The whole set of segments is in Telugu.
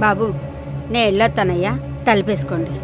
బాబు నేను వెళ్ళొస్తానయ్యా, తలిపేసుకోండి.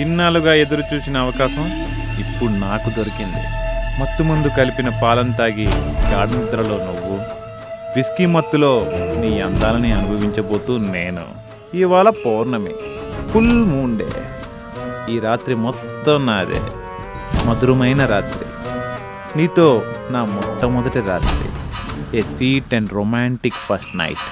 ఇన్నాళ్ళుగా ఎదురు చూసిన అవకాశం ఇప్పుడు నాకు దొరికింది. మత్తు ముందు కలిపిన పాలను తాగి గాఢనిద్రలో నువ్వు, విస్కీ మత్తులో నీ అందాలని అనుభవించబోతూ నేను. ఇవాళ పౌర్ణమి, ఫుల్ మూన్ డే. ఈ రాత్రి మొత్తం నాదే, మధురమైన రాత్రి. నీతో నా మొట్టమొదటి రాత్రి, a sweet and romantic first night.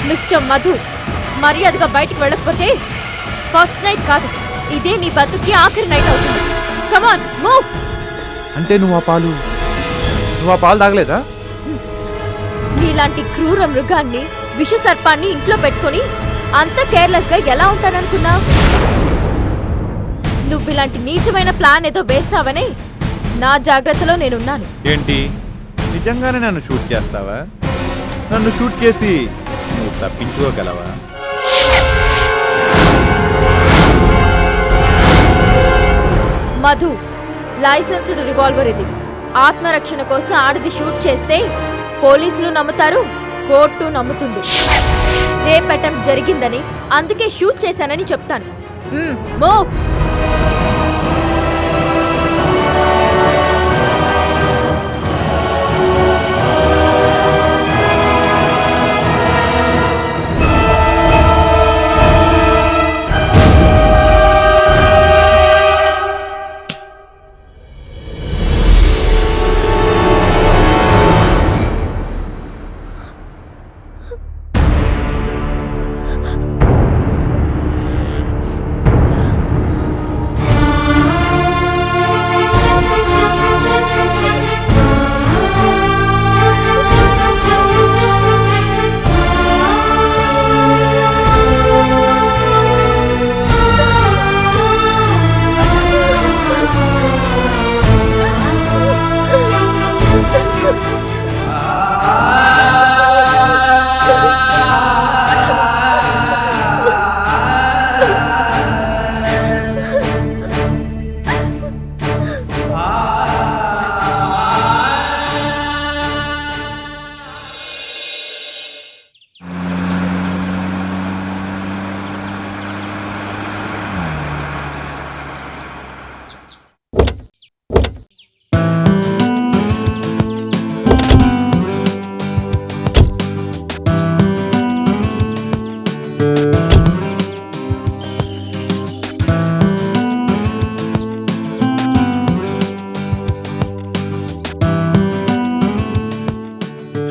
Mister Madhu, మర్యాదగా బయటికి వెళ్ళకపోతే ఫస్ట్ నైట్ కాదు, ఇదే నీ బతుకి ఆఖరి నైట్ అవుతుంది. Come on, move. అంటే నువ్వు ఆ పాలు తాగలేదా? నీలాంటి క్రూర మృగాన్ని, విష సర్పాన్ని ఇంట్లో పెట్టుకొని అంత కేర్లెస్ గా ఎలా ఉంటాననుకున్నా? నువ్వు ఇలాంటి నీచమైన ప్లాన్ ఏదో వేస్తావని నా జాగ్రత్తలో నేనున్నాను. ఏంటి, నిజంగానే నన్ను షూట్ చేస్తావా? నన్ను షూట్ చేసి నువ్వు తప్పించుకోగలవా? మధు, లైసెన్స్డ్ రివాల్వర్ ఇది. ఆత్మరక్షణ కోసం ఆడిది షూట్ చేస్తే పోలీసులు నమ్ముతారు, కోర్టు నమ్ముతుంది. రేప్ అటెంప్ట్ జరిగిందని అందుకే షూట్ చేశానని చెప్తాను. మూవ్.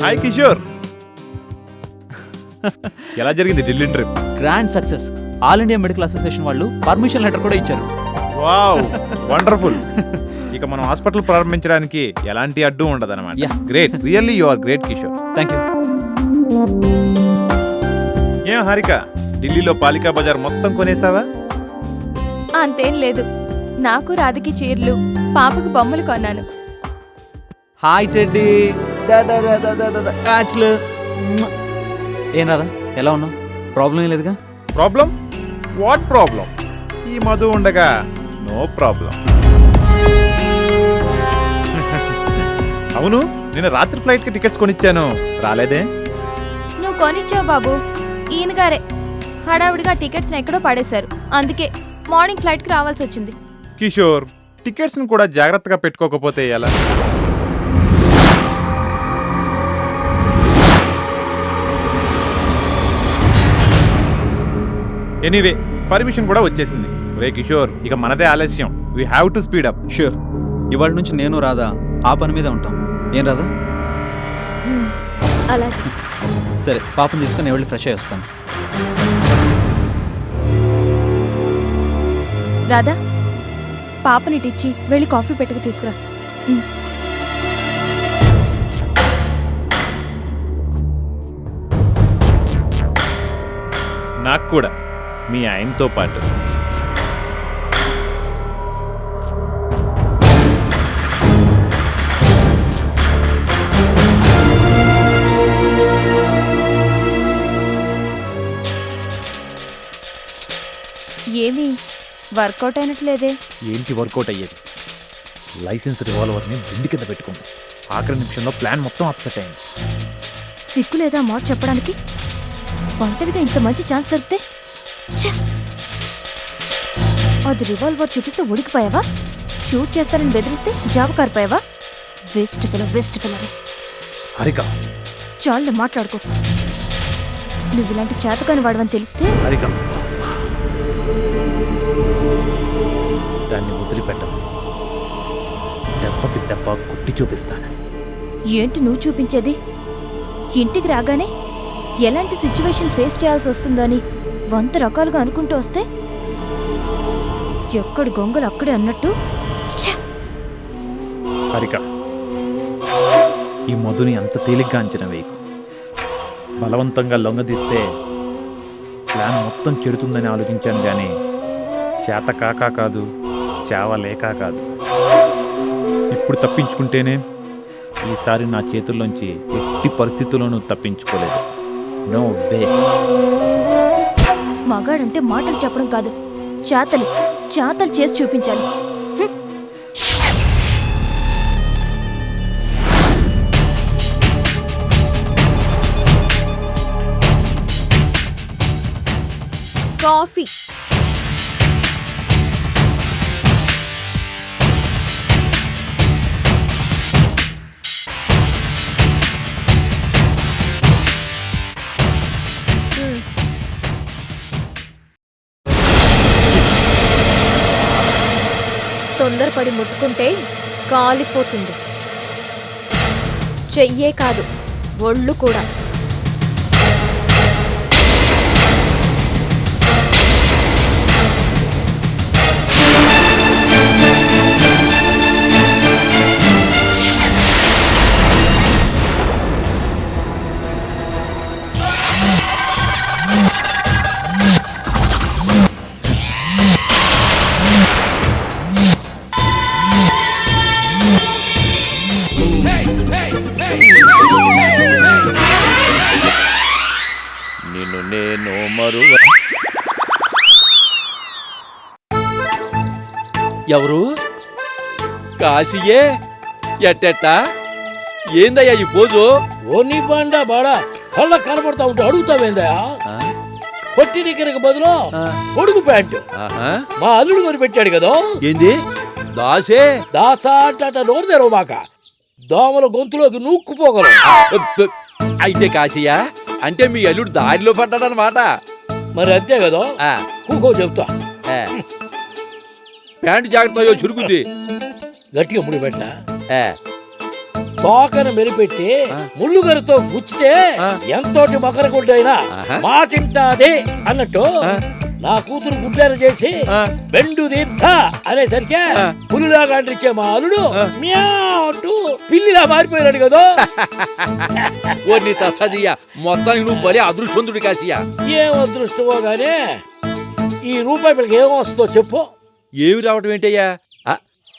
హాయ్ కిషోర్, ఎలా జరిగింది Delhi trip? Grand success. All India medical association వాళ్ళు పర్మిషన్ లెటర్ కూడా ఇచ్చారు. Wow, wonderful. ఇక మనం హాస్పిటల్ ప్రారంభించడానికి ఎలాంటి అడ్డు ఉండదన్నమాట. Yeah. Great, really you are great Kishore. Thank you. ఏం హారిక, ఢిల్లీలో పాలికా బజార్ మొత్తం కొనేసావా? అంతేం లేదు, నాకు రాధకి చీరలు, పాపకు బొమ్మలు కొన్నాను. Hi teddy. ఏం రాదా, ఎలా ఉన్నావు? ప్రాబ్లం ఏం లేదుగా? ప్రాబ్లం? What problem? ఈ మధు ఉండగా నో ప్రాబ్లం. అవును, నేను రాత్రి ఫ్లైట్ కి టికెట్స్ కొనిచ్చాను, రాలేదే? నువ్వు కొనిచ్చావు బాబు, ఈయన గారే హడావుడిగా టికెట్స్ ఎక్కడో పడేశారు, అందుకే మార్నింగ్ ఫ్లైట్కి రావాల్సి వచ్చింది. కిషోర్, టికెట్స్ ను కూడా జాగ్రత్తగా పెట్టుకోకపోతే ఎలా? ఎనీవే, పర్మిషన్ కూడా వచ్చేసింది. రే కిషోర్, ఇక మనదే ఆలస్యం. We have to speed up. Sure, ఇవాళ నుంచి నేను రాదా ఆ పని మీద ఉంటాం. ఏం రాదా? అలాగే. సరే, పాపను తీసుకొని వెళ్ళి ఫ్రెష్ అయ్యి వస్తాను. రాధా, పాపనిటిచ్చి వెళ్ళి కాఫీ పెట్టుకు తీసుకురా. నాకు కూడా మీ ఆయనతో పాటు. ఏమీ వర్కౌట్ అయినట్లేదే. ఏంటి వర్కౌట్ అయ్యేది? లైసెన్స్ రివాల్వర్ని బిండి కింద పెట్టుకుంది. ఆఖరి నిమిషంలో ప్లాన్ మొత్తం అప్సెట్ అయింది. సిగ్గు లేదా మాట చెప్పడానికి? ఒంటరిగా ఇంత మంచి ఛాన్స్ దొరికితే ఛే! అది రివాల్వర్ చూపిస్తే ఉడికిపోయావా? షూట్ చేస్తానని బెదిరిస్తే జాబ్ కారిపోయావా? వేస్ట్ పిల్ల. హరిక, చాలు మాట్లాడుకో. నువ్వు ఇలాంటి చేతకాని వాడవని తెలిస్తే హరిక, దాన్ని వదిలిపెట్టను. దెబ్బకి దెబ్బ కొట్టి చూపిస్తాను. ఏంటి నువ్వు చూపించేది? ఇంటికి రాగానే ఎలాంటి సిచ్యువేషన్ ఫేస్ చేయాల్సి వస్తుందని 100 రకాలుగా అనుకుంటూ వస్తే ఎక్కడి గొంగలు అక్కడే అన్నట్టు. ఛ! హరిక, ఈ మధుని అంత తేలిగ్గా అంచనా వేయకు. బలవంతంగా లొంగదీస్తే ప్లాన్ మొత్తం చెడుతుందని ఆలోచించాను, కానీ చేత కాక కాదు, చావలేక కాదు. ఇప్పుడు తప్పించుకుంటేనే ఈసారి నా చేతుల్లోంచి ఎట్టి పరిస్థితుల్లోనూ తప్పించుకోలేదు. No way. మగాడంటే మాటలు చెప్పడం కాదు, చేతలు చేసి చూపించాలి. కాఫీ. తొందరపడి ముట్టుకుంటే కాలిపోతుంది. చెయ్యే కాదు, ఒళ్ళు కూడా. నిన్ను నేను మరువ. ఎవరు? కాశీయే? ఎట్టెట్టా? ఏందయ్యా ఈ పోజు? ఓని బండా బాడా కళ్ళ కనబడతా ఉంటే అడుగుతావేందయా? పొట్టి నిక్కరికి బదులు పొడుగు ప్యాంటు మా అల్లుడు కొని పెట్టాడు కదా. ఏంది దాసే? దాసా అంటే నోరు తెరవు మాక, దోమల గొంతులోకి నూక్కుపోగలవు. అయితే కాశీయ అంటే మీ అల్లుడు దారిలో పడ్డాడనమాట. మరి అంతే కదా. కూకో చెప్తా. ప్యాంటు జాగ్రత్త చురుకుంది. గట్టిగా ముడి పెట్టినా తోకను మెరిపెట్టి ముళ్ళుగరితో గుచ్చితే ఎంతోటి మకర గుడ్డైనా మాటింటాది అన్నట్టు నా కూతురు గుడ్డెర చేసి బెండు తీర్థ అనేసరికి పులిలాగా అంటించే మా అల్లుడు అంటూ పిల్లిలా మారిపోయినాడు కదా. ఓర్ని తసదియా మొత్తానికి నువ్వు మరీ అదృష్టవంతుడు కాశీయా. ఏం అదృష్టమో గానీ ఈ రూపాయి పిల్లకి ఏమో వస్తుందో చెప్పు. ఏమి రావటం ఏంటయ్యా?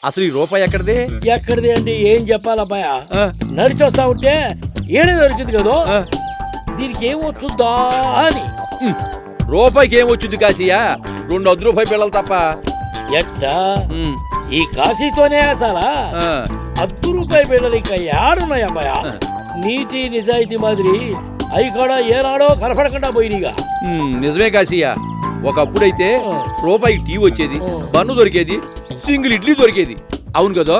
అసలు ఈ రూపాయి ఎక్కడిది? ఎక్కడిది అంటే ఏం చెప్పాలబ్బాయా, నడిచి వస్తా ఉంటే ఏడే దొరికింది కదా, దీనికి ఏమొచ్చుద్దా అని. రూపాయికి ఏమొచ్చుద్ది కాశీయా? 2 రూపాయి పిల్లలు తప్ప. ఎట్టా ఈ కాశీతోనే అసలా 10 రూపాయి పిల్లలు ఇంకా ఏడున్నాయమ్మాయా? నీతి నిజాయితీ మాదిరి అవి కూడా ఏనాడో కనపడకుండా పోయినాయిగా. నిజమే కాశీయా, ఒకప్పుడైతే రూపాయికి టీ వచ్చేది, బన్ను దొరికేది, సింగిల్ ఇడ్లీ దొరికేది. అవును కదా?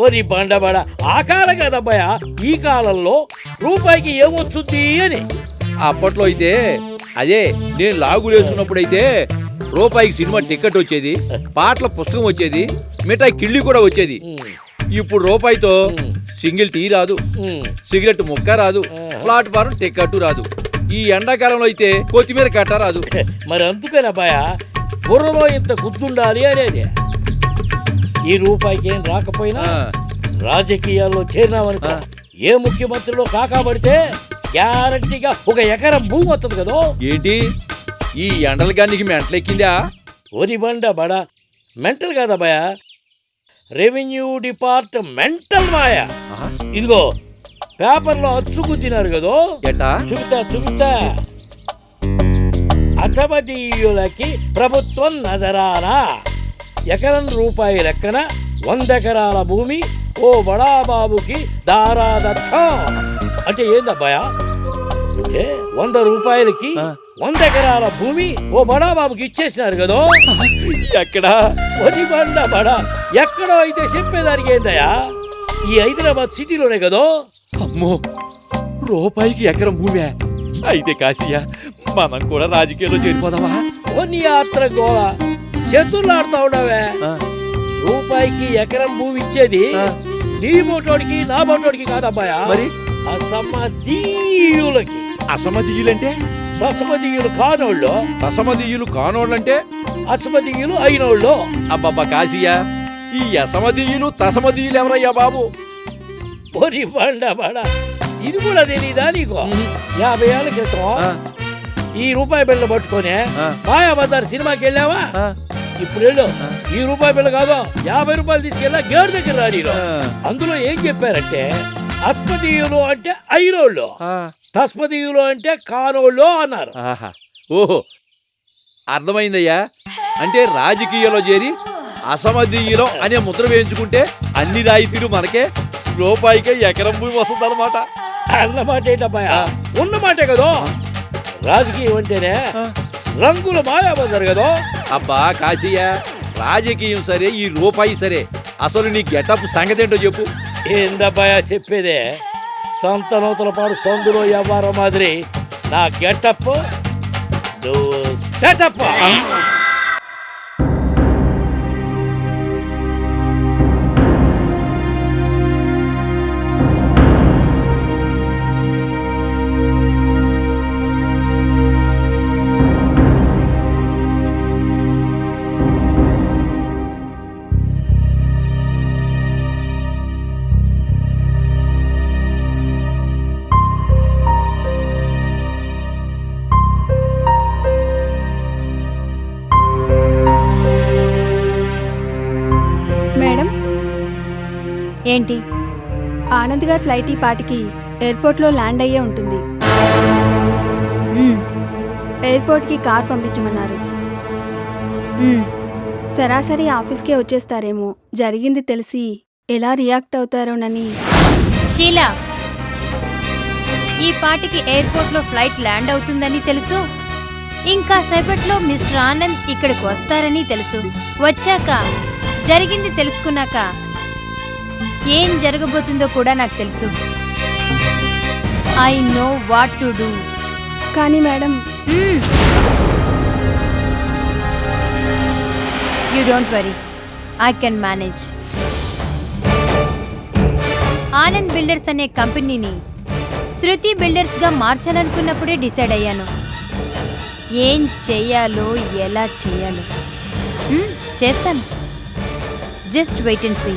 ఓరి బండబడ ఆ కాలం కదబ్బాయా, ఈ కాలంలో రూపాయికి ఏమొచ్చుద్ది అని. అప్పట్లో అయితే అదే నేను లాగులేసుకున్నప్పుడు అయితే రూపాయికి సినిమా టికెట్ వచ్చేది, పాటల పుస్తకం వచ్చేది, మిఠాయి కిళ్ళి కూడా వచ్చేది. ఇప్పుడు రూపాయితో సింగిల్ టీ రాదు, సిగరెట్ ముక్క రాదు, ప్లాట్ఫారం టికెట్ రాదు. ఈ ఎండాకాలంలో అయితే కొత్తిమీర కట్ట రాదు. మరి అందుకని అబ్బాయా బుర్రలో ఇంత గుర్తుండాలి అనేది. ఈ రూపాయికి ఏం రాకపోయినా రాజకీయాల్లో చేరినామనుకో, ఏ ముఖ్యమంత్రిలో కాకాబడితే గ్యారంటీగా 1 ఎకరం భూమి వస్తుంది కదా. ఏంటి ఈ ఎండల గానికి మెంటలెక్కిందా? ఓరి బండ బడ మెంటల్ కాదబ్బాయా, రెవెన్యూ డిపార్ట్మెంటల్ మాయా. ఇదిగో పేపర్లో అచ్చుకుతినారు కదా. ఎట్టా? చూపుతా అసమధీయులకి ప్రభుత్వం నజరానా, ఎకరం రూపాయి లెక్కన 100 ఎకరాల భూమి ఓ బడాబాబుకి దారాదత్తం. అంటే ఏందబ్బాయా, అంటే 100 రూపాయలకి 100 ఎకరాల భూమి ఓ బడాబాబుకి ఇచ్చేసినారు కదా. ఎక్కడా? ఒరి బండ బడ ఎక్కడో అయితే చెప్పేదానికి ఏందయ్యా, ఈ హైదరాబాద్ సిటీలోనే కదా. అమ్మో, రూపాయికి ఎకరం భూమి అయితే కాశీయా మనం కూడా రాజకీయాల్లో చేరిపోదామా? కొన్ని యాత్ర గోళ చేతులాడుతా ఉండవే. రూపాయికి ఎకరం భూమి ఇచ్చేది నీ బోటోడికి నా బోటోడికి కాదబ్బాయా, మరి అసమధీయులకి. అసమధీయులంటే? అసమధీయులు కానోళ్ళు. అసమధీయులు కానోళ్ళంటే అసమధీయులు అయినోళ్ళు. అబ్బబ్బా కాశీయా, ఈ అసమధీయులు తసమధీయులు ఎవరయ్యా బాబు? ఒరి బండ బడ ఇది కూడా తెలీదా నీకు? 50 ఏళ్ల క్రితం ఈ రూపాయి బిళ్ళ పట్టుకొని మాయాబజార్ సినిమాకి వెళ్ళావా? ఇప్పుడు వెళ్ళు, ఈ రూపాయి బిళ్ళ కాదు 50 రూపాయలు తీసుకెళ్ళా గేట్ దగ్గర రానీలో. అందులో ఏం చెప్పారంటే అస్మదీయులు అంటే ఐరోళ్ళు, తస్మదీయులు అంటే కానోళ్ళు అన్నారు. ఆహా, ఓహో అర్థమైందయ్యా. అంటే రాజకీయాల్లో చేరి అసమధీయులం అనే ముద్ర వేయించుకుంటే అన్ని రాయితీలు మనకే, రూపాయికే ఎకరం భూమి వస్తుందన్నమాట. అన్నమాట ఏంటబ్బాయా, ఉన్నమాటే కదా. రాజకీయం అంటేనే రంగుల మాయాబజారు కదా. అబ్బా కాశీయ, రాజకీయం సరే, ఈ రూపాయి సరే, అసలు నీ గెటప్ సంగతి ఏంటో చెప్పు. ఏందబ్బాయా చెప్పేదే, సొంత నూతల పాడు సొందులో వ్యవహారం మాదిరి నా గెటప్ సెటప్. మేడం, ఏంటి? ఆనంద్ గారి ఫ్లైట్ ఈ పాటికి ఎయిర్పోర్ట్లో ల్యాండ్ అయ్యే ఉంటుంది. మ్మ్, ఎయిర్పోర్ట్కి కార్ పంపించమన్నారు. మ్మ్. సరాసరి ఆఫీస్కే వచ్చేస్తారేమో. జరిగింది తెలిసి ఎలా రియాక్ట్ అవుతారోనని. షీలా, ఈ పాటికి ఎయిర్పోర్ట్లో ఫ్లైట్ ల్యాండ్ అవుతుందని తెలుసు. ఇంకా సేపట్లో మిస్టర్ ఆనంద్ ఇక్కడికి వస్తారని తెలుసు. వచ్చాక జరిగింది తెలుసుకున్నాక ఏం జరగబోతుందో కూడా నాకు తెలుసు. I know what to do. కానీ madam, you don't worry, I can manage. Anand builders అనే కంపెనీని శృతి బిల్డర్స్గా మార్చాలనుకున్నప్పుడే డిసైడ్ అయ్యాను ఏం చెయ్యాలో, ఎలా చెయ్యాలో. చేస్తాను, జస్ట్ వెయిట్ అండ్ సీ.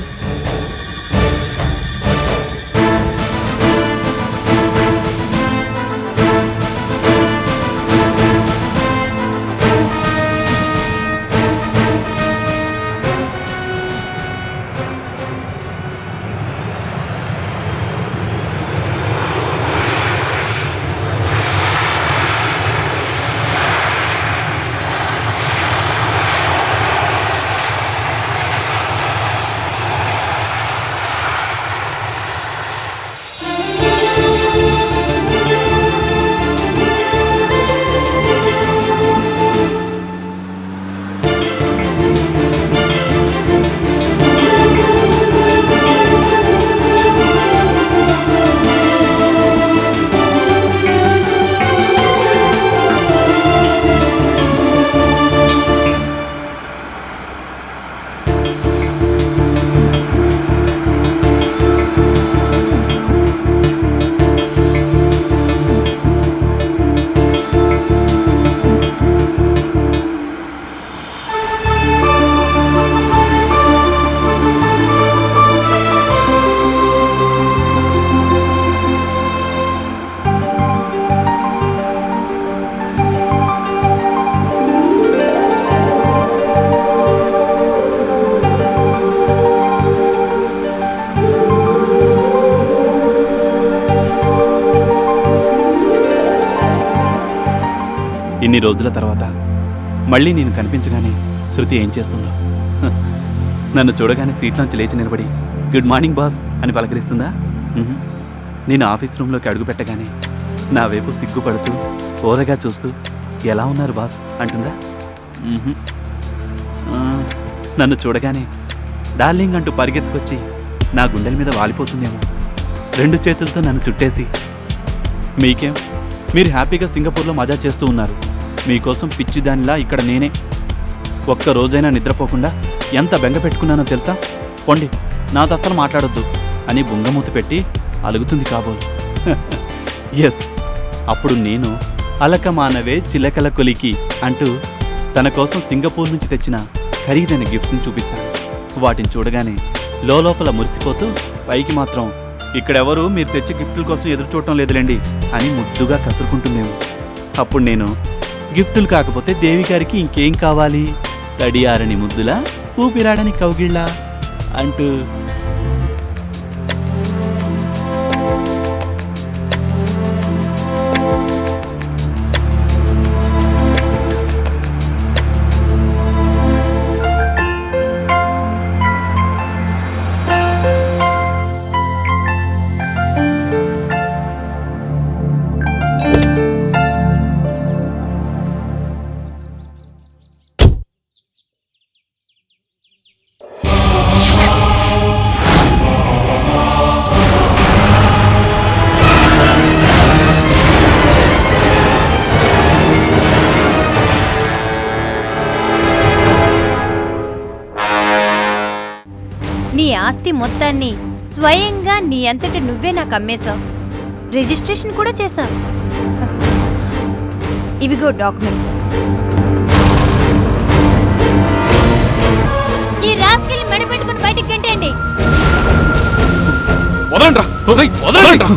ఇన్ని రోజుల తర్వాత మళ్ళీ నేను కనిపించగానే శృతి ఏం చేస్తుందో. నన్ను చూడగానే సీట్లోంచి లేచి నిలబడి గుడ్ మార్నింగ్ బాస్ అని పలకరిస్తుందా? నేను ఆఫీస్ రూమ్లోకి అడుగు పెట్టగానే నా వైపు సిగ్గుపడుతూ ఓరగా చూస్తూ ఎలా ఉన్నారు బాస్ అంటుందా? నన్ను చూడగానే డార్లింగ్ అంటూ పరిగెత్తుకొచ్చి నా గుండెల మీద వాలిపోతుందేమో. 2 చేతులతో నన్ను చుట్టేసి మీకేం, మీరు హ్యాపీగా సింగపూర్లో మజా చేస్తూ ఉన్నారు, మీకోసం పిచ్చిదానిలా ఇక్కడ నేనే ఒక్క రోజైనా నిద్రపోకుండా ఎంత బెంగ పెట్టుకున్నానో తెలుసా? పొండి, నాతో అస్సలు మాట్లాడొద్దు అని బుంగమూతి పెట్టి అలుగుతుంది కాబోలు. ఎస్, అప్పుడు నేను అలక మానవే చిలకల కొలికి అంటూ తన కోసం సింగపూర్ నుంచి తెచ్చిన ఖరీదైన గిఫ్ట్ని చూపిస్తాను. వాటిని చూడగానే లోపల మురిసిపోతూ పైకి మాత్రం ఇక్కడెవరు మీరు తెచ్చే గిఫ్టుల కోసం ఎదురు చూడటం లేదులేండి అని ముద్దుగా కసురుకుంటుందేమో. అప్పుడు నేను గిఫ్టులు కాకపోతే దేవి గారికి ఇంకేం కావాలి, తడియారని ముద్దులా ఊపిరాడని కౌగిళ్ళ అంటూ నీ ఆస్తి మొత్తాన్ని స్వయంగా నీ అంతట నువ్వే నాకు అమ్మేశావు. రిజిస్ట్రేషన్ కూడా చేశావు. ఇవిగో డాక్యుమెంట్స్. ఈ రాస్కెల్ని మెడపెట్టుకుని బయటికి గంటేయండి. వదలండ్రా